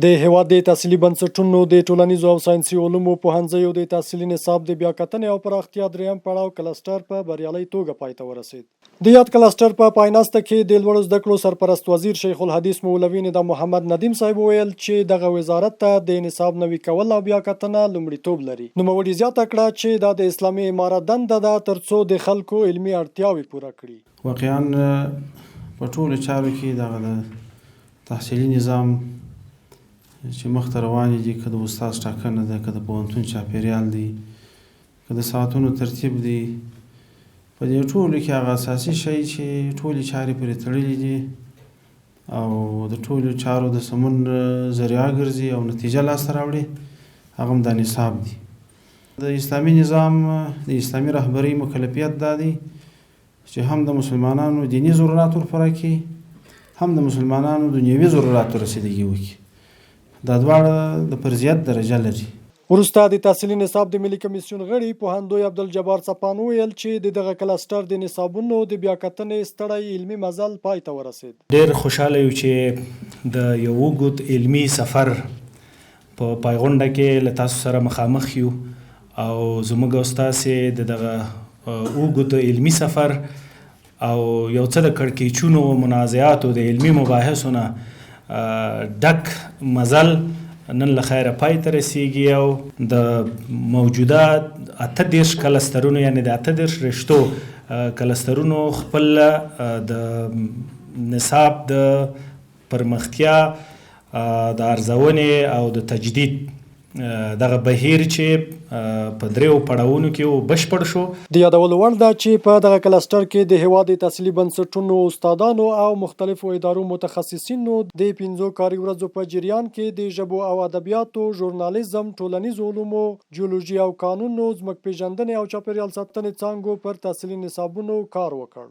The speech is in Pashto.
د هیواد د تحصیلي بنسټونو د ټولنیزو او ساینسي علومو پوهنځیو د تحصیلي نصاب د بیاکتنې او پراختیا دریم پړاو کلسټر په بریالۍ توګه پای ته ورسید. د یاد کلسټر په پایناسته کې د لوړو زده کړو سرپرست وزیر شیخ الحدیث مولوي نظام محمد ندیم صاحب ویل چې دغه وزارت ته د نصاب نوي کول او بیاکتنه لومړیتوب لري. نوموړي زیاته کړه چې دا د اسلامي امارت دنده ده ترڅو د خلکو علمي اړتیاوې پوره کړي. واقعا په ټولو چارو کې دغه تحصیلي نظام چې مخته روان دي، که د استاد ټاکنه ده، که د پوهنتون چاپیریال دی، که د ساعتونو ترتیب دی، په دې ټولو کې هغه اساسي شی چې ټولې چارې پرې تړلې دي او د ټولو چارو د سمون ذریعه ګرځي او نتیجه لاسته راوړي، هغه هم دا نصاب دی. د اسلامي نظام د اسلامي رهبرۍ مکلفیت دا دی چې هم د مسلمانانو دینی ضرورات ورپوره کړي، هم د مسلمانانو دنیوي ضروراتو رسیدګي وکړي. دا دواړه د فرضیت درجه لري. وروسته د تحصیلي نصاب د ملي کمیسیون غړي پوهندوی عبدالجبار څپان ویل چې دغه کلسټر د نصابونو د بیاکتنې ستړی علمي مزل پای ته ورسید. ډېر خوشحاله یو چې د یو اوږد علمي سفر په پایغونډه کې له تاسو سره مخامخ یو او زموږ او ستاسې د دغه اوږد علمي سفر او یو څه د کړکېچونو او منازعاتو د علمي مباحثو نه ډک مزل نن له خیره پای ته رسیږي او د موجوده 38 کلسترونو یعنی د 38 رشتو کلسترونو خپل د نصاب د پرمختیا د ارزونې او د تجدید دغه بهیر چې په دریو پړاوونو کې بشپړ شو. د یادولو وړ ده چې په دغه کلسټر کې د هیواد د تحصیلي بنسټونو استادانو او مختلفو ادارو متخصصینو د 5 کاري ورځو په جریان کې د ژبو او ادبیاتو، ژورنالیزم، ټولنیزو علومو، جیولوژي او قانونو، ځمکپېژندنې او چاپیریال ساتنې څانګو پر تحصیلي نصابونو کار وکړ.